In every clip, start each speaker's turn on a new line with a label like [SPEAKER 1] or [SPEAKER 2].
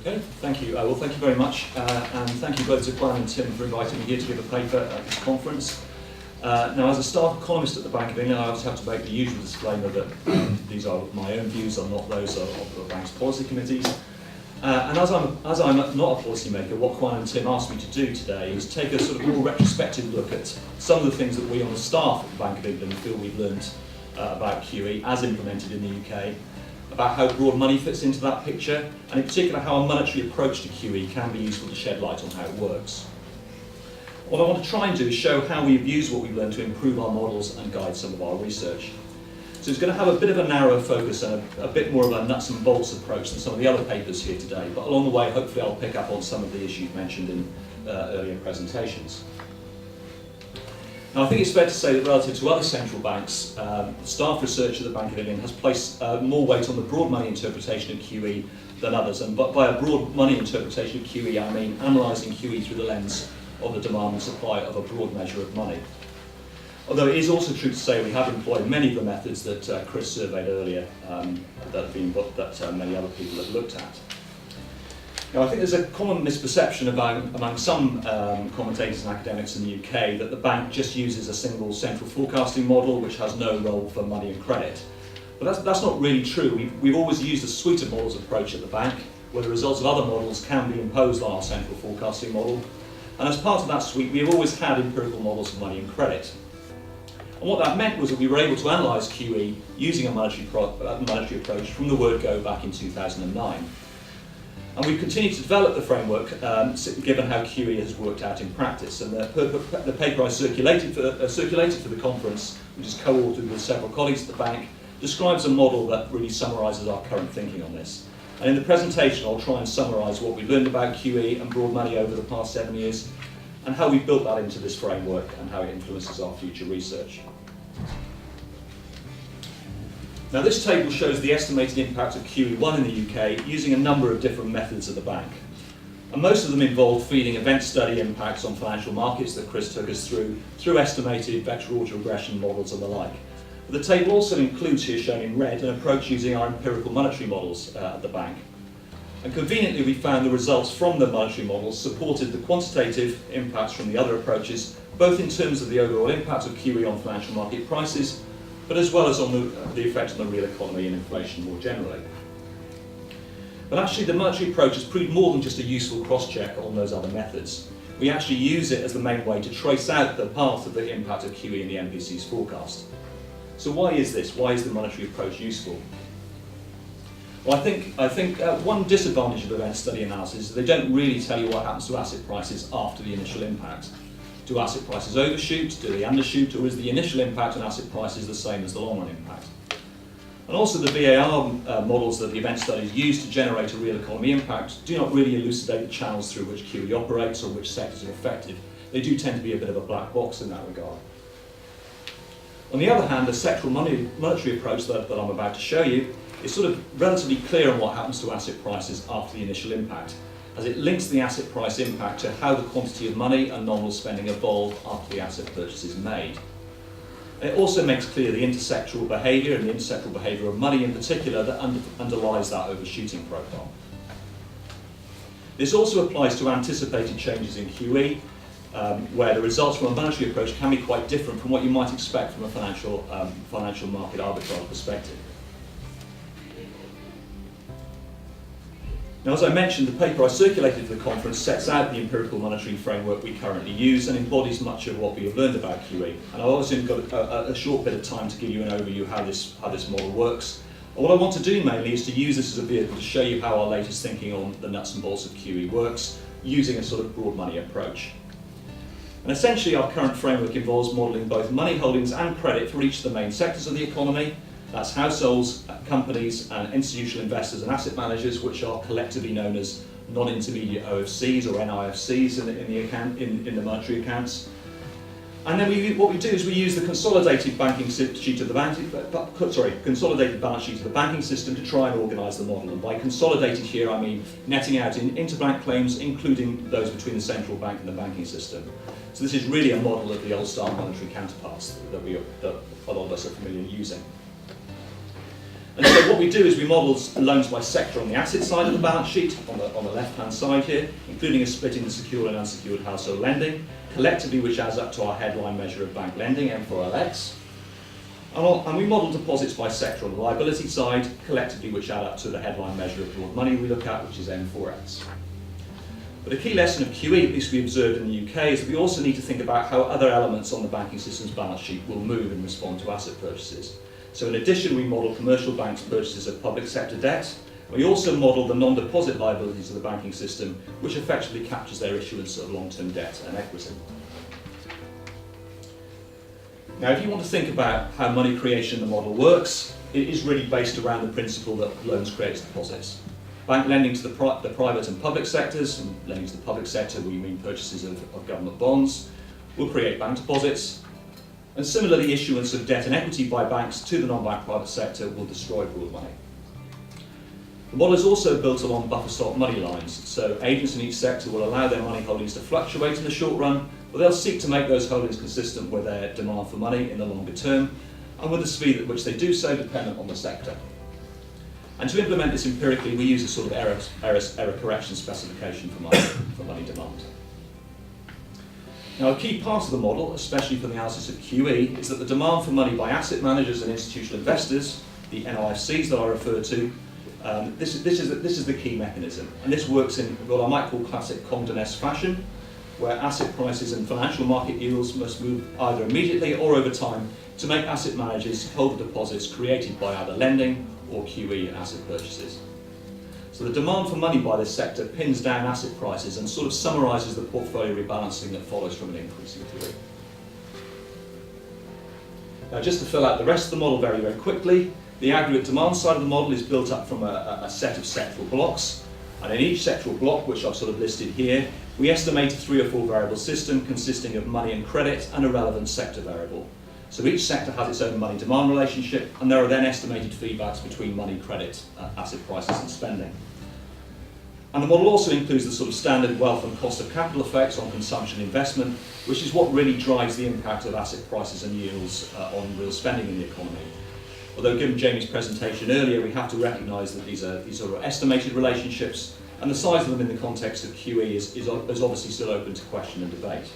[SPEAKER 1] Okay, thank you. Well, thank you very much, and thank you both to Glenn and Tim for inviting me here to give a paper at this conference. Now, as a staff economist at the Bank of England, I also have to make the usual disclaimer that these are my own views, are not those of the bank's policy committees. And as I'm not a policymaker, what Quan and Tim asked me to do today is take a sort of more retrospective look at some of the things that we on the staff at the Bank of England feel we've learned about QE as implemented in the UK, about how broad money fits into that picture, and in particular how a monetary approach to QE can be useful to shed light on how it works. What I want to try and do is show how we've used what we've learned to improve our models and guide some of our research. So it's going to have a bit of a narrow focus and a bit more of a nuts and bolts approach than some of the other papers here today, but along the way hopefully I'll pick up on some of the issues mentioned in earlier presentations. Now, I think it's fair to say that relative to other central banks, staff research at the Bank of England has placed more weight on the broad money interpretation of QE than others. And by a broad money interpretation of QE, I mean analysing QE through the lens of the demand and supply of a broad measure of money. Although it is also true to say we have employed many of the methods that Chris surveyed earlier that many other people have looked at. Now, I think there's a common misperception among some commentators and academics in the UK that the bank just uses a single central forecasting model which has no role for money and credit. But that's not really true. We've always used a suite of models approach at the bank, where the results of other models can be imposed on our central forecasting model. And as part of that suite, we've always had empirical models of money and credit. And what that meant was that we were able to analyse QE using a monetary approach from the word go back in 2009. And we've continued to develop the framework given how QE has worked out in practice. And the paper I circulated for the conference, which is co-authored with several colleagues at the bank, describes a model that really summarises our current thinking on this. And in the presentation, I'll try and summarise what we've learned about QE and broad money over the past 7 years, and how we've built that into this framework and how it influences our future research. Now, this table shows the estimated impact of QE1 in the UK using a number of different methods at the bank. And most of them involve feeding event study impacts on financial markets that Chris took us through estimated vector autoregression models and the like. But the table also includes, here shown in red, an approach using our empirical monetary models at the bank. And conveniently, we found the results from the monetary models supported the quantitative impacts from the other approaches, both in terms of the overall impact of QE on financial market prices, but as well as on the effect on the real economy and inflation more generally. But actually, the monetary approach has proved more than just a useful cross-check on those other methods. We actually use it as the main way to trace out the path of the impact of QE in the MPC's forecast. So why is this? Why is the monetary approach useful? Well, I think one disadvantage of event study analysis is they don't really tell you what happens to asset prices after the initial impact. Do asset prices overshoot? Do they undershoot? Or is the initial impact on asset prices the same as the long-run impact? And also the VAR models that the event studies use to generate a real economy impact do not really elucidate the channels through which QE operates or which sectors are affected. They do tend to be a bit of a black box in that regard. On the other hand, the sectoral monetary approach that I'm about to show you is sort of relatively clear on what happens to asset prices after the initial impact, as it links the asset price impact to how the quantity of money and nominal spending evolve after the asset purchase is made. And it also makes clear the intersectoral behaviour and the intersectoral behaviour of money in particular that underlies that overshooting profile. This also applies to anticipated changes in QE, where the results from a monetary approach can be quite different from what you might expect from a financial market arbitrage perspective. Now, as I mentioned, the paper I circulated for the conference sets out the empirical monetary framework we currently use and embodies much of what we have learned about QE. And I've obviously got a short bit of time to give you an overview of how this model works. And what I want to do mainly is to use this as a vehicle to show you how our latest thinking on the nuts and bolts of QE works, using a sort of broad money approach. And essentially, our current framework involves modelling both money holdings and credit for each of the main sectors of the economy. That's households, companies, and institutional investors and asset managers, which are collectively known as non-intermediate OFCs or NIFCs in the monetary accounts. And then what we do is we use the consolidated sheet of the banking system to try and organise the model. And by consolidated here, I mean netting out interbank claims, including those between the central bank and the banking system. So this is really a model of the old-style monetary counterparts that a lot of us are familiar using. And so what we do is we model loans by sector on the asset side of the balance sheet, on the left-hand side here, including a split into secured and unsecured household lending, collectively which adds up to our headline measure of bank lending, M4LX. And we model deposits by sector on the liability side, collectively which add up to the headline measure of broad money we look at, which is M4X. But a key lesson of QE, at least we observed in the UK, is that we also need to think about how other elements on the banking system's balance sheet will move in response to asset purchases. So in addition, we model commercial banks' purchases of public sector debt. We also model the non-deposit liabilities of the banking system, which effectively captures their issuance of long-term debt and equity. Now, if you want to think about how money creation in the model works, it is really based around the principle that loans create deposits. Bank lending to the private and public sectors, and lending to the public sector, we mean purchases of government bonds, will create bank deposits. And similarly, issuance of debt and equity by banks to the non-bank private sector will destroy broad money. The model is also built along buffer stock money lines, so agents in each sector will allow their money holdings to fluctuate in the short run, but they'll seek to make those holdings consistent with their demand for money in the longer term, and with the speed at which they do so dependent on the sector. And to implement this empirically, we use a sort of error correction specification for money demand. Now, a key part of the model, especially for the analysis of QE, is that the demand for money by asset managers and institutional investors, the NIFCs that I referred to, this is the key mechanism. And this works in what I might call classic Condorcet fashion, where asset prices and financial market yields must move either immediately or over time to make asset managers hold the deposits created by either lending or QE asset purchases. So the demand for money by this sector pins down asset prices and sort of summarises the portfolio rebalancing that follows from an increase in QE. Now, just to fill out the rest of the model very, very quickly, the aggregate demand side of the model is built up from a set of sectoral blocks. And in each sectoral block, which I've sort of listed here, we estimate a 3 or 4 variable system consisting of money and credit and a relevant sector variable. So each sector has its own money-demand relationship, and there are then estimated feedbacks between money, credit, asset prices and spending. And the model also includes the sort of standard wealth and cost of capital effects on consumption and investment, which is what really drives the impact of asset prices and yields on real spending in the economy. Although given Jamie's presentation earlier, we have to recognise that these are estimated relationships, and the size of them in the context of QE is obviously still open to question and debate.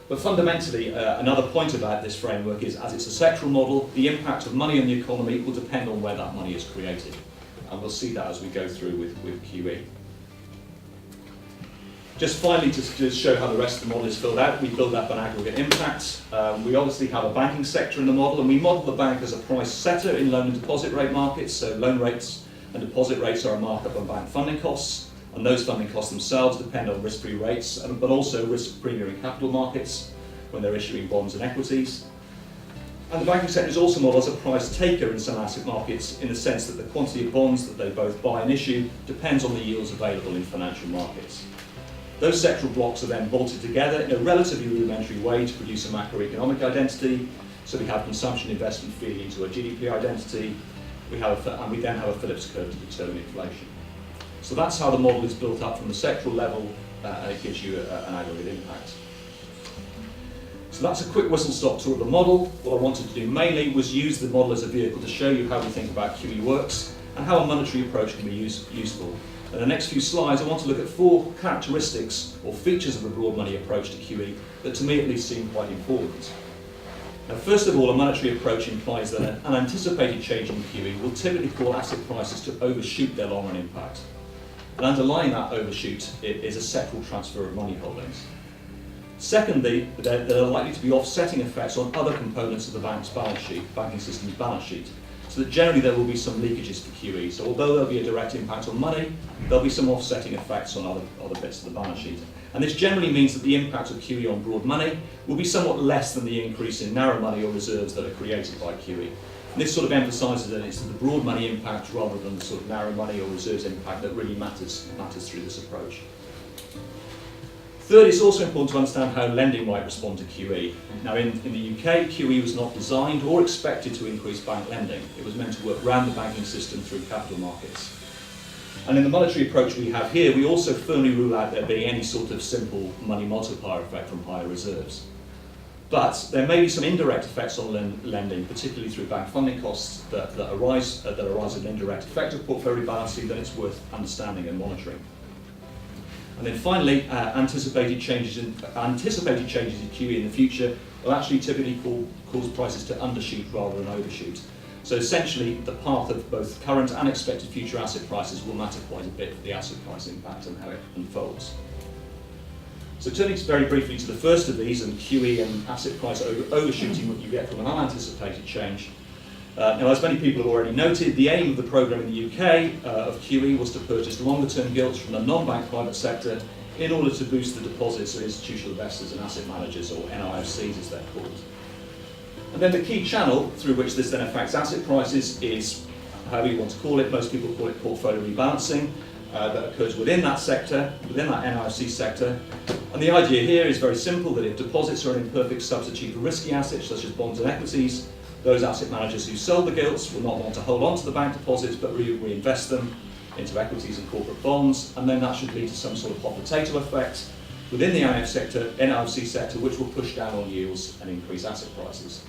[SPEAKER 1] But fundamentally, another point about this framework is, as it's a sectoral model, the impact of money on the economy will depend on where that money is created. And we'll see that as we go through with QE. Just finally, to show how the rest of the model is filled out, we build up an aggregate impact. We obviously have a banking sector in the model, and we model the bank as a price setter in loan and deposit rate markets. So loan rates and deposit rates are a markup on bank funding costs, and those funding costs themselves depend on risk-free rates, but also risk premium in capital markets when they're issuing bonds and equities. And the banking sector is also modeled as a price taker in some asset markets, in the sense that the quantity of bonds that they both buy and issue depends on the yields available in financial markets. Those sectoral blocks are then bolted together in a relatively rudimentary way to produce a macroeconomic identity. So we have consumption investment feeding into a GDP identity, and we then have a Phillips curve to determine inflation. So that's how the model is built up from the sectoral level, and it gives you an aggregate impact. So that's a quick whistle-stop tour of the model. What I wanted to do mainly was use the model as a vehicle to show you how we think about QE works and how a monetary approach can be useful. In the next few slides, I want to look at 4 characteristics or features of the broad money approach to QE that to me at least seem quite important. Now, first of all, a monetary approach implies that an anticipated change in QE will typically cause asset prices to overshoot their long-run impact. And underlying that overshoot is a sectoral transfer of money holdings. Secondly, there are likely to be offsetting effects on other components of the bank's balance sheet, banking system's balance sheet, so that generally there will be some leakages for QE. So although there'll be a direct impact on money, there'll be some offsetting effects on other bits of the balance sheet. And this generally means that the impact of QE on broad money will be somewhat less than the increase in narrow money or reserves that are created by QE. And this sort of emphasises that it's the broad money impact rather than the sort of narrow money or reserves impact that really matters through this approach. Third, it's also important to understand how lending might respond to QE. Now, in the UK, QE was not designed or expected to increase bank lending. It was meant to work around the banking system through capital markets. And in the monetary approach we have here, we also firmly rule out there being any sort of simple money multiplier effect from higher reserves. But there may be some indirect effects on lending, particularly through bank funding costs that arise as an indirect effect of portfolio rebalancing that it's worth understanding and monitoring. And then finally, anticipated changes in QE in the future will actually typically cause prices to undershoot rather than overshoot. So essentially, the path of both current and expected future asset prices will matter quite a bit for the asset price impact and how it unfolds. So turning very briefly to the first of these, and QE and asset price overshooting, what you get from an unanticipated change. Now, as many people have already noted, the aim of the programme in the UK of QE was to purchase longer-term gilts from the non-bank private sector in order to boost the deposits of institutional investors and asset managers, or NIFCs as they're called. And then the key channel through which this then affects asset prices is, however you want to call it, most people call it portfolio rebalancing, that occurs within that sector, within that NIFC sector. And the idea here is very simple, that if deposits are an imperfect substitute for risky assets such as bonds and equities, those asset managers who sold the gilts will not want to hold on to the bank deposits but reinvest them into equities and corporate bonds, and then that should lead to some sort of hot potato effect within the NIFC sector, which will push down on yields and increase asset prices.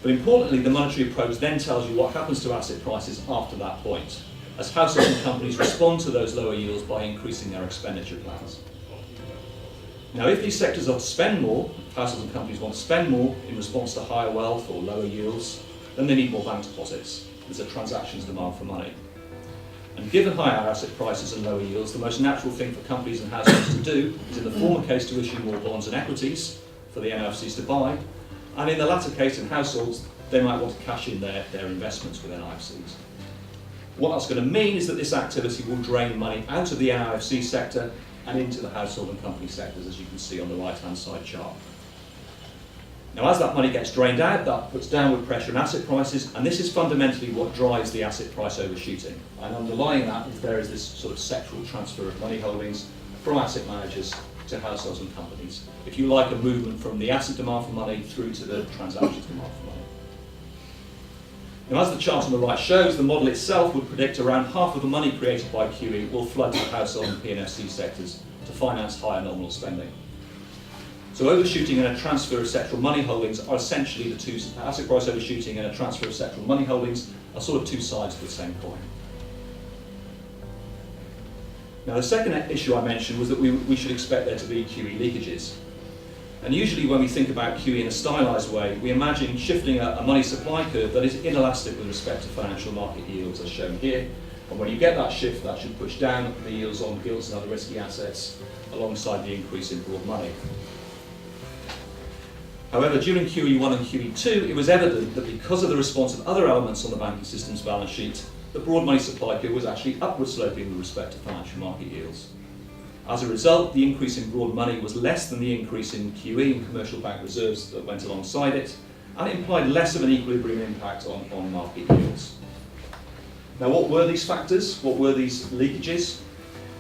[SPEAKER 1] But importantly, the monetary approach then tells you what happens to asset prices after that point, as households and companies respond to those lower yields by increasing their expenditure plans. Now, if these sectors are to spend more, if households and companies want to spend more in response to higher wealth or lower yields, then they need more bank deposits. There's a transactions demand for money. And given higher asset prices and lower yields, the most natural thing for companies and households to do is, in the former case, to issue more bonds and equities for the NIFCs to buy, and in the latter case, in households, they might want to cash in their investments with NIFCs. What that's going to mean is that this activity will drain money out of the NIFC sector and into the household and company sectors, as you can see on the right-hand side chart. Now, as that money gets drained out, that puts downward pressure on asset prices, and this is fundamentally what drives the asset price overshooting. And underlying that is there is this sort of sectoral transfer of money holdings from asset managers to households and companies. If you like, a movement from the asset demand for money through to the transactions demand for money. Now, as the chart on the right shows, the model itself would predict around half of the money created by QE will flood to the household and PNFC sectors to finance higher nominal spending. So overshooting and a transfer of sectoral money holdings are essentially the two, asset price overshooting and a transfer of sectoral money holdings are sort of two sides of the same coin. Now, the second issue I mentioned was that we should expect there to be QE leakages. And usually when we think about QE in a stylized way, we imagine shifting a money supply curve that is inelastic with respect to financial market yields, as shown here. And when you get that shift, that should push down the yields on gilts and other risky assets alongside the increase in broad money. However, during QE1 and QE2, it was evident that because of the response of other elements on the banking system's balance sheet, the broad money supply curve was actually upward sloping with respect to financial market yields. As a result, the increase in broad money was less than the increase in QE and commercial bank reserves that went alongside it, and it implied less of an equilibrium impact on market yields. Now, what were these factors? What were these leakages?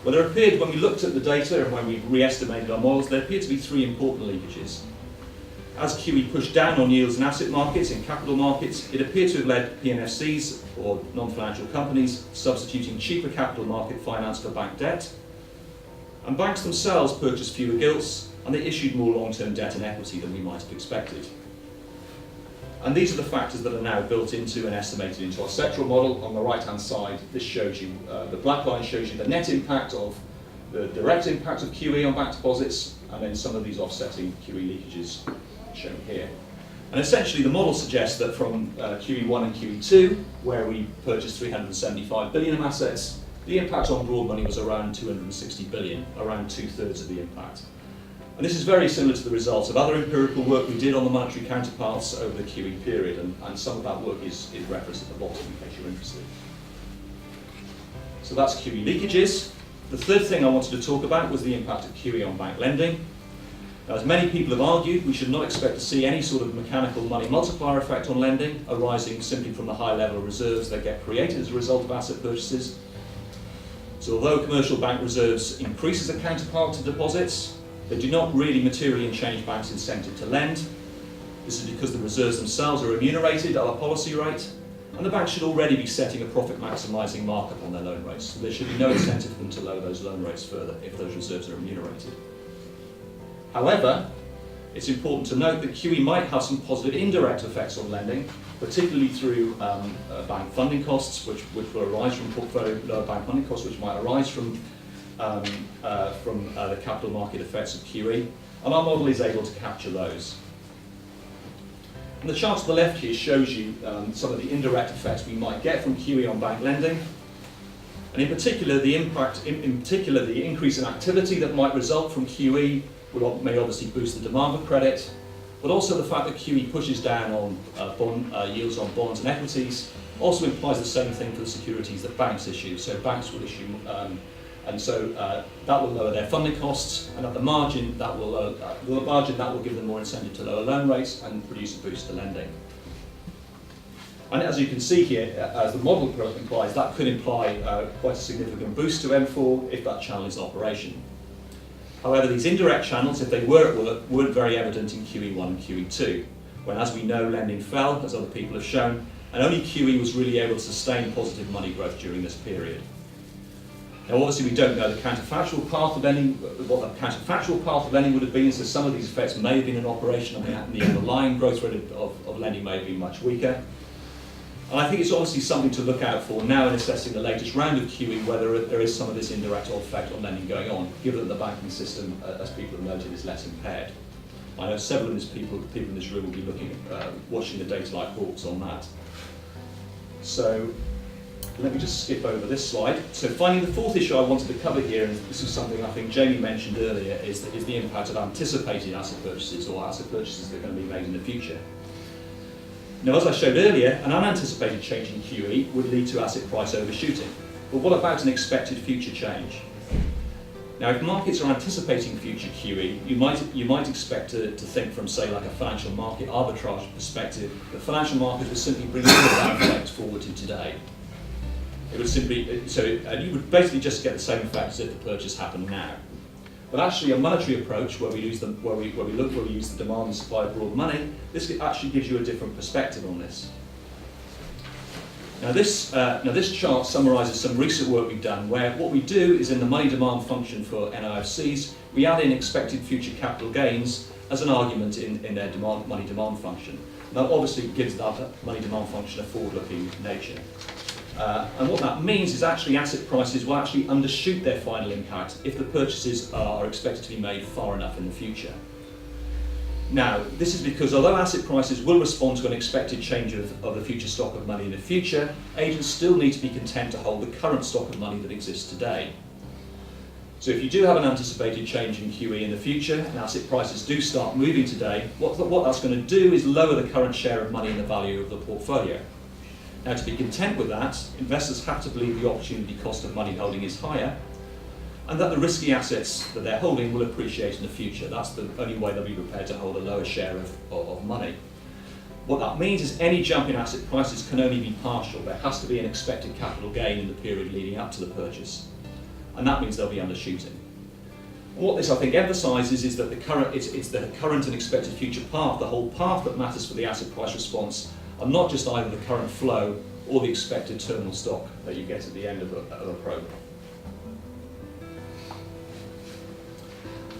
[SPEAKER 1] Well, there appeared, when we looked at the data and when we re-estimated our models, there appeared to be three important leakages. As QE pushed down on yields in asset markets, in capital markets, it appeared to have led PNFCs, or non-financial companies, substituting cheaper capital market finance for bank debt. And banks themselves purchased fewer gilts, and they issued more long-term debt and equity than we might have expected. And these are the factors that are now built into and estimated into our sectoral model. On the right-hand side, this shows you, the black line shows you the net impact of the direct impact of QE on bank deposits, and then some of these offsetting QE leakages shown here. And essentially the model suggests that from QE1 and QE2, where we purchased 375 billion of assets, the impact on broad money was around 260 billion, around 2/3 of the impact. And this is very similar to the results of other empirical work we did on the monetary counterparts over the QE period, and some of that work is referenced at the bottom in case you're interested. So that's QE leakages. The third thing I wanted to talk about was the impact of QE on bank lending. Now, as many people have argued, we should not expect to see any sort of mechanical money multiplier effect on lending arising simply from the high level of reserves that get created as a result of asset purchases. So although commercial bank reserves increase as a counterpart to deposits, they do not really materially change banks' incentive to lend. This is because the reserves themselves are remunerated at a policy rate, and the bank should already be setting a profit maximising markup on their loan rates. So there should be no incentive for them to lower those loan rates further if those reserves are remunerated. However, it's important to note that QE might have some positive indirect effects on lending, particularly through bank funding costs, which will arise from lower bank funding costs, which might arise from the capital market effects of QE, and our model is able to capture those. And the chart to the left here shows you some of the indirect effects we might get from QE on bank lending, and in particular the the increase in activity that might result from QE may obviously boost the demand for credit, but also the fact that QE pushes down on yields on bonds and equities also implies the same thing for the securities that banks issue. So banks will issue, that will lower their funding costs, and at the margin that will give them more incentive to lower loan rates and produce a boost to lending. And as you can see here, as the model implies, that could imply quite a significant boost to M4 if that channel is in operation. However, these indirect channels, if they were at work, weren't very evident in QE1 and QE2, when, as we know, lending fell, as other people have shown, and only QE was really able to sustain positive money growth during this period. Now, obviously, we don't know what the counterfactual path of lending would have been, so some of these effects may have been in operation, and the underlying growth rate of lending may have been much weaker. And I think it's obviously something to look out for now in assessing the latest round of QE, whether there is some of this indirect effect on lending going on, given that the banking system, as people have noted, is less impaired. I know several of these people in this room will be watching the data like hawks on that. So let me just skip over this slide. So finally, the fourth issue I wanted to cover here, and this is something I think Jamie mentioned earlier, is the impact of anticipated asset purchases, or asset purchases that are going to be made in the future. Now, as I showed earlier, an unanticipated change in QE would lead to asset price overshooting. But what about an expected future change? Now, if markets are anticipating future QE, you might expect to think from, say, like a financial market arbitrage perspective, that financial markets would simply bring all of that effect forward to today. It would simply, and you would basically just get the same effect as if the purchase happened now. But actually, a monetary approach where we use the demand and supply of broad money, this actually gives you a different perspective on this. Now this chart summarises some recent work we've done, where what we do is in the money demand function for NIFCs, we add in expected future capital gains as an argument in their money demand function. That obviously gives that money demand function a forward-looking nature. And what that means is actually asset prices will actually undershoot their final impact if the purchases are expected to be made far enough in the future. Now, this is because although asset prices will respond to an expected change of the future stock of money in the future, agents still need to be content to hold the current stock of money that exists today. So if you do have an anticipated change in QE in the future and asset prices do start moving today, what that's going to do is lower the current share of money in the value of the portfolio. Now, to be content with that, investors have to believe the opportunity cost of money holding is higher, and that the risky assets that they're holding will appreciate in the future. That's the only way they'll be prepared to hold a lower share of money. What that means is any jump in asset prices can only be partial. There has to be an expected capital gain in the period leading up to the purchase, and that means they'll be undershooting. And what this, I think, emphasises is that it's the current and expected future path, the whole path that matters for the asset price response, and not just either the current flow or the expected terminal stock that you get at the end of a program.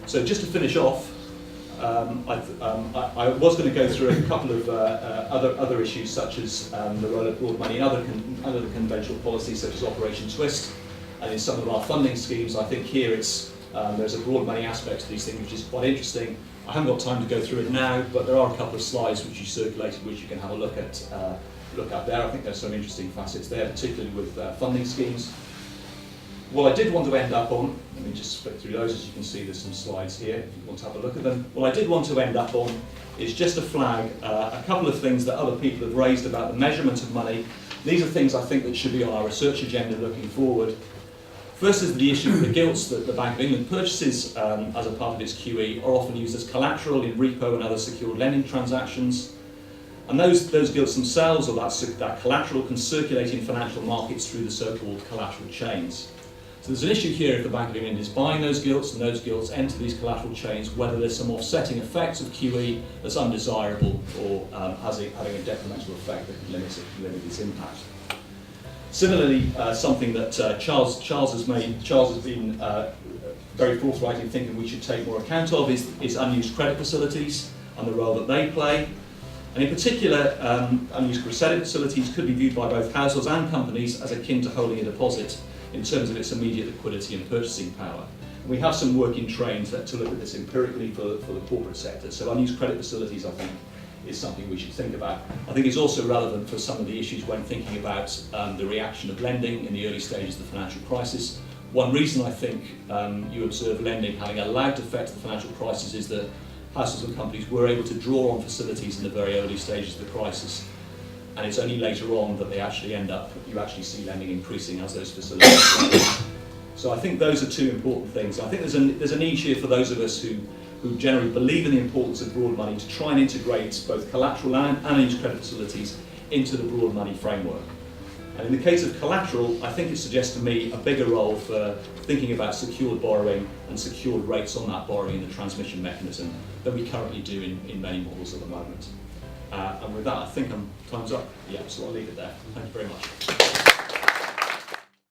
[SPEAKER 1] So just to finish off, I was going to go through a couple of other issues, such as the role of broad money under the conventional policies, such as Operation Twist, and in some of our funding schemes. I think here there's a broad money aspect to these things, which is quite interesting. I haven't got time to go through it now, but there are a couple of slides which you circulated, which you can have a look at there. I think there's some interesting facets there, particularly with funding schemes. What I did want to end up on, let me just flip through those. As you can see, there's some slides here if you want to have a look at them. What I did want to end up on is just to flag a couple of things that other people have raised about the measurement of money. These are things I think that should be on our research agenda looking forward. First is the issue of the gilts that the Bank of England purchases as a part of its QE are often used as collateral in repo and other secured lending transactions. And those gilts themselves, or that collateral, can circulate in financial markets through the so-called collateral chains. So there's an issue here if the Bank of England is buying those gilts and those gilts enter these collateral chains, whether there's some offsetting effects of QE that's undesirable or having a detrimental effect that could limit its impact. Similarly, something that Charles has been very forthright in thinking we should take more account of is unused credit facilities and the role that they play. And in particular, unused credit facilities could be viewed by both households and companies as akin to holding a deposit in terms of its immediate liquidity and purchasing power. And we have some work in train to look at this empirically for the corporate sector. So unused credit facilities, I think, is something we should think about. I think it's also relevant for some of the issues when thinking about the reaction of lending in the early stages of the financial crisis. One reason I think you observe lending having a lagged effect of the financial crisis is that households and companies were able to draw on facilities in the very early stages of the crisis, and it's only later on that you actually see lending increasing as those facilities. So I think those are two important things. I think there's a need here for those of us who generally believe in the importance of broad money to try and integrate both collateral and unused credit facilities into the broad money framework. And in the case of collateral, I think it suggests to me a bigger role for thinking about secured borrowing and secured rates on that borrowing in the transmission mechanism than we currently do in many models at the moment. And with that, I think time's up. Yeah, so I'll leave it there. Thank you very much.